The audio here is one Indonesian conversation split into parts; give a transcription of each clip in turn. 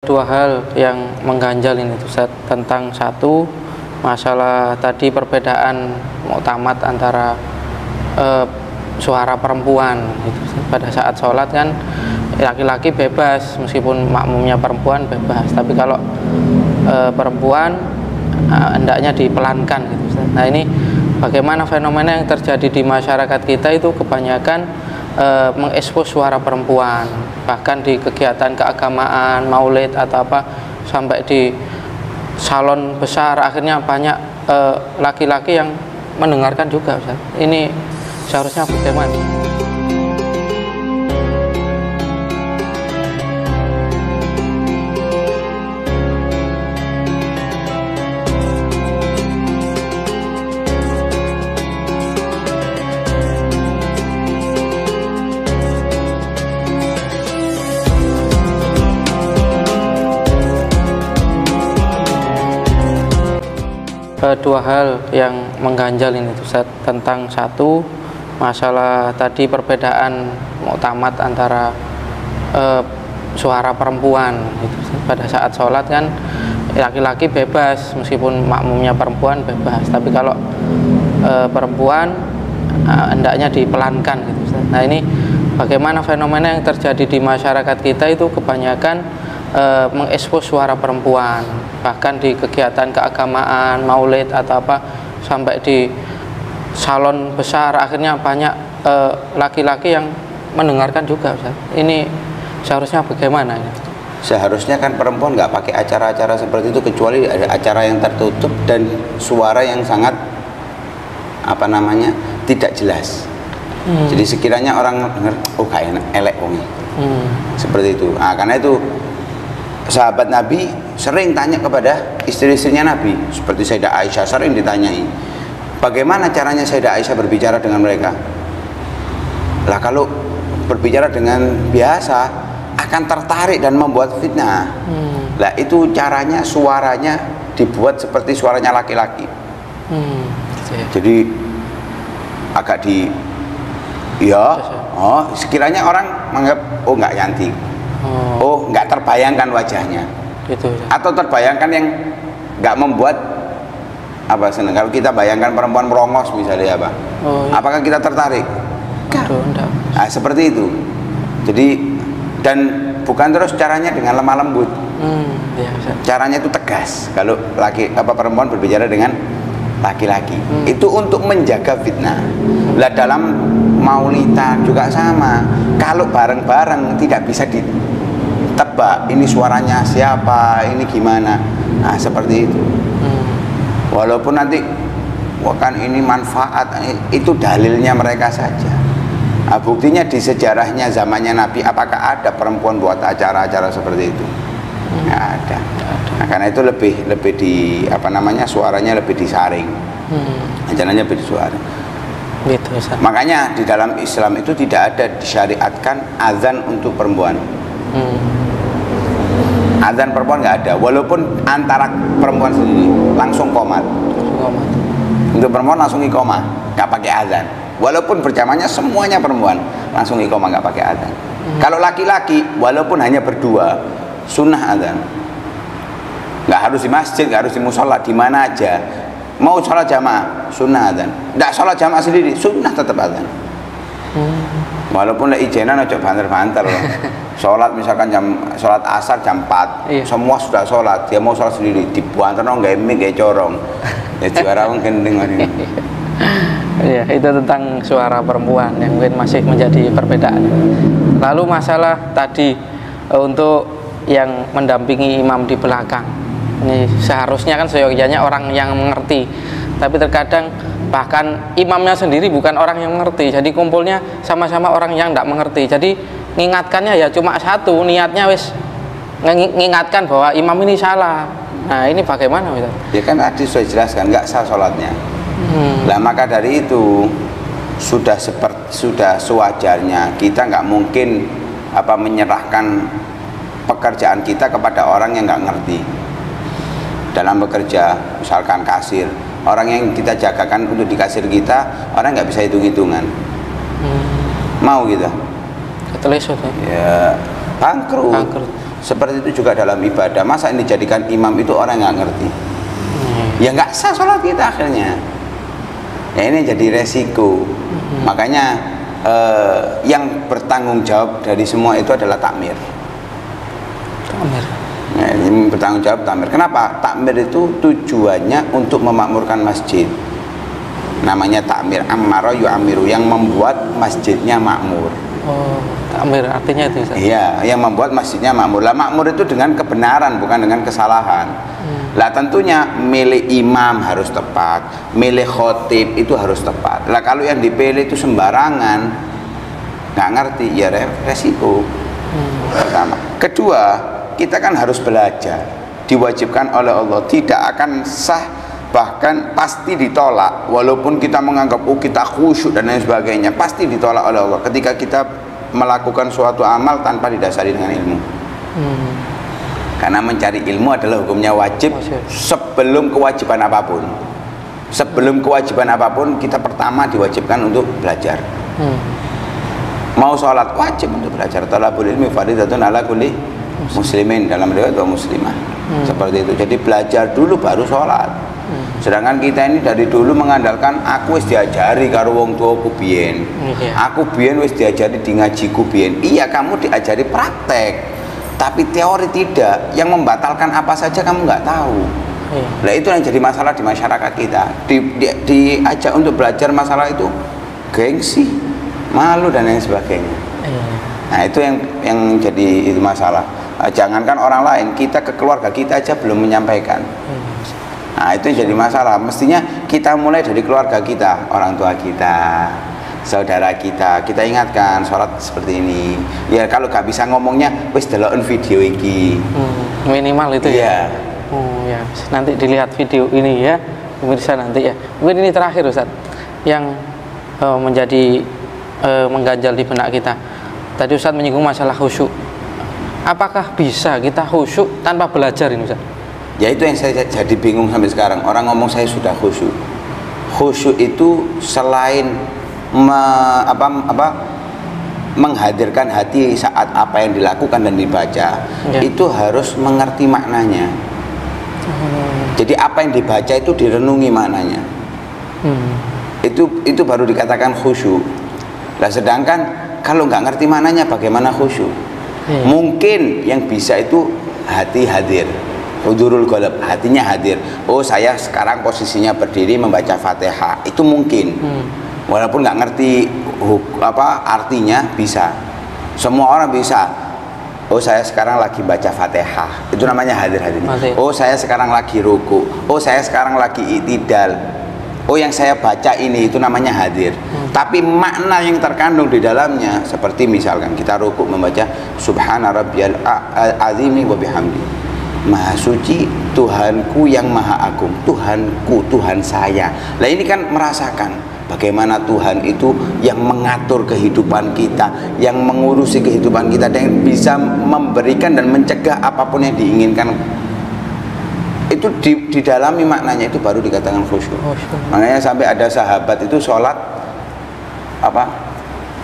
Dua hal yang mengganjal ini Ustaz, tentang satu masalah tadi perbedaan muktamad antara suara perempuan gitu. Pada saat sholat kan laki-laki bebas meskipun makmumnya perempuan bebas, tapi kalau perempuan hendaknya dipelankan gitu Ustaz. Nah ini bagaimana fenomena yang terjadi di masyarakat kita itu kebanyakan mengekspos suara perempuan, bahkan di kegiatan keagamaan, maulid atau apa, sampai di salon besar akhirnya banyak laki-laki yang mendengarkan juga Ustaz. Ini seharusnya bagaimana? Dua hal yang mengganjal ini Ustaz, tentang satu masalah tadi perbedaan muktamad antara suara perempuan gitu. Pada saat sholat kan laki-laki bebas meskipun makmumnya perempuan bebas, tapi kalau perempuan hendaknya dipelankan gitu Ustaz. Nah ini bagaimana fenomena yang terjadi di masyarakat kita itu kebanyakan mengekspos suara perempuan, bahkan di kegiatan keagamaan, maulid atau apa, sampai di salon besar akhirnya banyak laki-laki yang mendengarkan juga Ustaz. Ini seharusnya bagaimana ini? Seharusnya kan perempuan nggak pakai acara-acara seperti itu, kecuali ada acara yang tertutup dan suara yang sangat tidak jelas. Jadi sekiranya orang dengar, oh kayak elek wongi, seperti itu. Nah, karena itu sahabat Nabi sering tanya kepada istri-istrinya Nabi, seperti Sayyidah Aisyah sering ditanyai, bagaimana caranya Sayyidah Aisyah berbicara dengan mereka? Lah kalau berbicara dengan biasa akan tertarik dan membuat fitnah. Lah itu caranya, suaranya dibuat seperti suaranya laki-laki. Jadi agak sekiranya orang menganggap oh nggak cantik. Oh, nggak terbayangkan wajahnya, gitu, ya. Atau terbayangkan yang nggak membuat apa senang. Kalau kita bayangkan perempuan merongos misalnya apa, apakah kita tertarik? Enggak. Nah, seperti itu. Jadi dan bukan terus caranya dengan lemah lembut. Caranya itu tegas. Kalau perempuan berbicara dengan laki-laki, itu untuk menjaga fitnah. Lah dalam maulidan juga sama. Kalau bareng-bareng tidak bisa ditebak ini suaranya siapa, ini gimana. Nah seperti itu. Walaupun nanti kan ini manfaat, itu dalilnya mereka saja. Nah, buktinya di sejarahnya zamannya Nabi, apakah ada perempuan buat acara-acara seperti itu? Nggak ada. Nah, karena itu lebih di suaranya lebih disaring. Ajarannya lebih disuarakan. Gitu, makanya di dalam Islam itu tidak ada disyariatkan azan untuk perempuan. Azan perempuan nggak ada, walaupun antara perempuan sendiri langsung qomat. Untuk perempuan langsung iqomah, nggak pakai azan. Walaupun berjamaahnya semuanya perempuan langsung iqomah, nggak pakai azan. Kalau laki-laki walaupun hanya berdua sunnah azan. Nggak harus di masjid, nggak harus di musola, di mana aja. Mau sholat jamaah, sunnah adzan. Tidak sholat jamaah sendiri, sunnah tetap adzan. Walaupun ijenan ojo banter-banter loh. Sholat misalkan sholat asar jam 4, semua sudah sholat, dia mau sholat sendiri, dibuanter nong gak mik gak corong. Ya juara mungkin dengar ini. Iya, itu tentang suara perempuan yang mungkin masih menjadi perbedaan. Lalu masalah tadi untuk yang mendampingi imam di belakang. Ini seharusnya kan seyogyanya orang yang mengerti, tapi terkadang bahkan imamnya sendiri bukan orang yang mengerti, jadi kumpulnya sama-sama orang yang tidak mengerti. Jadi mengingatkannya ya cuma satu, niatnya wis mengingatkan bahwa imam ini salah. Nah ini bagaimana Ustaz? Ya kan tadi sudah jelaskan nggak sah sholatnya. Nah maka dari itu sudah sewajarnya kita nggak mungkin menyerahkan pekerjaan kita kepada orang yang nggak ngerti. Dalam bekerja, misalkan kasir, orang yang kita jagakan untuk di kasir kita, orang nggak bisa hitung-hitungan. Mau gitu? Ketelesut ya bangkrut. Seperti itu juga dalam ibadah. Masa ini dijadikan imam itu orang nggak ngerti? Ya nggak sah sholat kita akhirnya. Ya ini jadi resiko. Makanya yang bertanggung jawab dari semua itu adalah takmir. Takmir. Ya, ini bertanggung jawab takmir. Kenapa? Takmir itu tujuannya untuk memakmurkan masjid. Namanya takmir, ammara yu'amiru, yang membuat masjidnya makmur. Oh, takmir artinya itu, Ustaz? Iya, yang membuat masjidnya makmur. Lah makmur itu dengan kebenaran, bukan dengan kesalahan. Lah tentunya milih imam harus tepat, milih khotib itu harus tepat. Lah kalau yang dipilih itu sembarangan, nggak ngerti, ya resiko. Pertama. Kedua, kita kan harus belajar, diwajibkan oleh Allah, tidak akan sah, bahkan pasti ditolak. Walaupun kita menganggap kita khusyuk dan lain sebagainya, pasti ditolak oleh Allah ketika kita melakukan suatu amal tanpa didasari dengan ilmu. Karena mencari ilmu adalah hukumnya wajib sebelum kewajiban apapun. Sebelum kewajiban apapun, kita pertama diwajibkan untuk belajar. Mau sholat wajib untuk belajar. Talabul ilmi fardhatun ala kulli muslimin, dalam riwayat wa muslimah. Seperti itu. Jadi belajar dulu baru sholat. Sedangkan kita ini dari dulu mengandalkan aku wis diajari karo wong tuaku biyen. Aku biyen wis diajari di ngajiku biyen. Iya, kamu diajari praktek. Tapi teori tidak, yang membatalkan apa saja kamu nggak tahu. Nah itu yang jadi masalah di masyarakat kita. Diajak untuk belajar masalah itu gengsi, malu dan lain sebagainya. Nah itu yang jadi itu masalah. Jangankan orang lain, kita ke keluarga kita aja belum menyampaikan. Nah itu yang jadi masalah. Mestinya kita mulai dari keluarga kita, orang tua kita, saudara kita ingatkan sholat seperti ini. Ya kalau gak bisa ngomongnya, wis deloken video iki. Minimal itu ya. Oh ya, nanti dilihat video ini ya, pemirsa nanti ya. Mungkin ini terakhir Ustaz, yang menjadi mengganjal di benak kita. Tadi Ustaz menyinggung masalah khusyuk. Apakah bisa kita khusyuk tanpa belajar ini Ustaz? Ya itu yang saya jadi bingung sampai sekarang. Orang ngomong saya sudah khusyuk. Khusyuk itu selain menghadirkan hati saat apa yang dilakukan dan dibaca, itu harus mengerti maknanya. Jadi apa yang dibaca itu direnungi maknanya. Itu baru dikatakan khusyuk. Nah sedangkan kalau nggak ngerti maknanya bagaimana khusyuk? Mungkin yang bisa itu hati hadir, hudurul qalb, hatinya hadir. Oh saya sekarang posisinya berdiri membaca Fatihah, itu mungkin. Walaupun nggak ngerti artinya, bisa. Semua orang bisa. Oh saya sekarang lagi baca Fatihah, itu namanya hadir hatinya. Oh saya sekarang lagi ruku. Oh saya sekarang lagi i'tidal. Oh yang saya baca ini itu namanya hadir. Tapi makna yang terkandung di dalamnya, seperti misalkan kita ruku membaca Subhana rabbiyal azimi wa bihamdi. Maha suci Tuhanku yang maha agung, Tuhanku, Tuhan saya. Nah ini kan merasakan bagaimana Tuhan itu yang mengatur kehidupan kita, yang mengurusi kehidupan kita, dan yang bisa memberikan dan mencegah apapun yang diinginkan. Itu didalami maknanya, itu baru dikatakan khusyuk. Makanya sampai ada sahabat itu sholat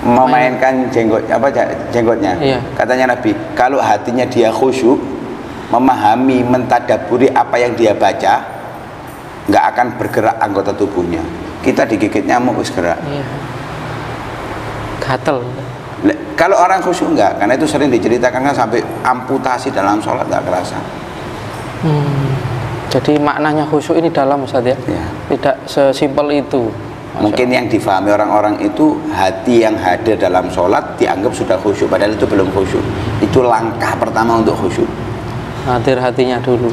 memainkan jenggotnya. Katanya Nabi, kalau hatinya dia khusyuk, memahami, mentadaburi apa yang dia baca, nggak akan bergerak anggota tubuhnya. Kita digigit nyamuk wis gerak. Gatel. Kalau orang khusyuk enggak, karena itu sering diceritakan kan sampai amputasi dalam sholat nggak kerasa. Jadi maknanya khusyuk ini dalam Ustaz ya? Tidak sesimpel itu. Mungkin yang difahami orang-orang itu hati yang hadir dalam sholat dianggap sudah khusyuk, padahal itu belum khusyuk. Itu langkah pertama untuk khusyuk. Hadir hatinya dulu.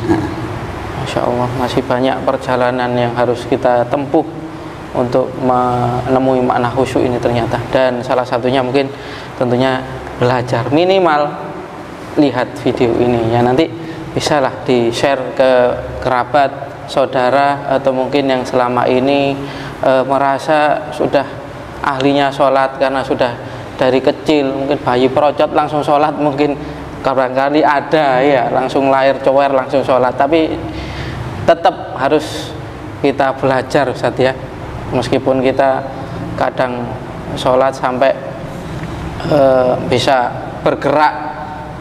Masya Allah, masih banyak perjalanan yang harus kita tempuh untuk menemui makna khusyuk ini ternyata. Dan salah satunya mungkin tentunya belajar, minimal lihat video ini ya, nanti bisalah di share ke kerabat, saudara, atau mungkin yang selama ini merasa sudah ahlinya sholat karena sudah dari kecil, mungkin bayi perocot langsung sholat, mungkin barangkali ada ya, langsung lahir cower langsung sholat. Tapi tetap harus kita belajar Ustaz ya, meskipun kita kadang sholat sampai bisa bergerak,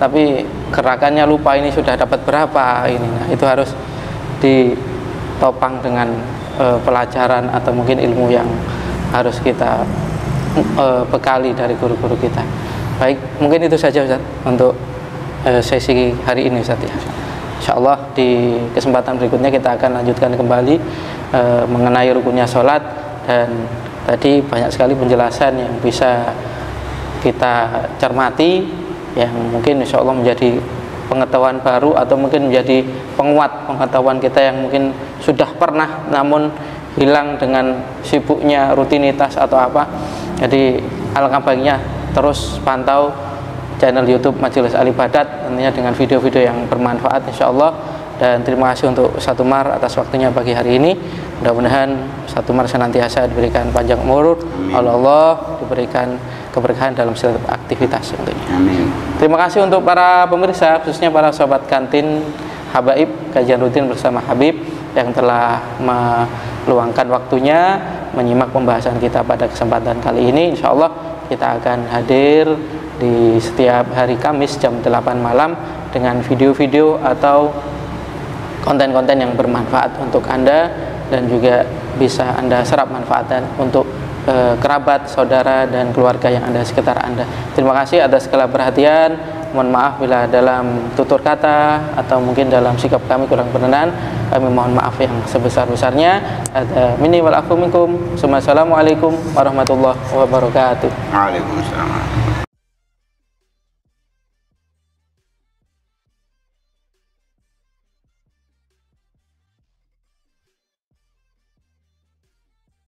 tapi gerakannya lupa ini sudah dapat berapa ini. Nah, itu harus ditopang dengan pelajaran atau mungkin ilmu yang harus kita bekali dari guru-guru kita. Baik, mungkin itu saja Ustaz untuk sesi hari ini Ustaz ya. Insyaallah di kesempatan berikutnya kita akan lanjutkan kembali mengenai rukunnya sholat, dan tadi banyak sekali penjelasan yang bisa kita cermati yang mungkin insyaallah menjadi pengetahuan baru atau mungkin menjadi penguat pengetahuan kita yang mungkin sudah pernah namun hilang dengan sibuknya rutinitas atau apa. Jadi alangkah baiknya terus pantau channel YouTube Majelis Al Ibadat tentunya dengan video-video yang bermanfaat insyaallah. Dan terima kasih untuk Ustaz Umar atas waktunya pagi hari ini. Mudah-mudahan Ustaz Umar senantiasa diberikan panjang umur oleh Allah, diberikan keberkahan dalam setiap aktivitas tentunya. Amin. Terima kasih untuk para pemirsa, khususnya para sobat kantin Habaib kajian rutin bersama Habib yang telah meluangkan waktunya menyimak pembahasan kita pada kesempatan kali ini. Insya Allah kita akan hadir di setiap hari Kamis jam 8 malam dengan video-video atau konten-konten yang bermanfaat untuk Anda dan juga bisa Anda serap manfaatan untuk kerabat, saudara, dan keluarga yang ada sekitar Anda. Terima kasih atas segala perhatian. Mohon maaf bila dalam tutur kata atau mungkin dalam sikap kami kurang berkenan. Kami mohon maaf yang sebesar-besarnya. Minni wal afu minkum. Assalamualaikum warahmatullahi wabarakatuh. Waalaikumsalam.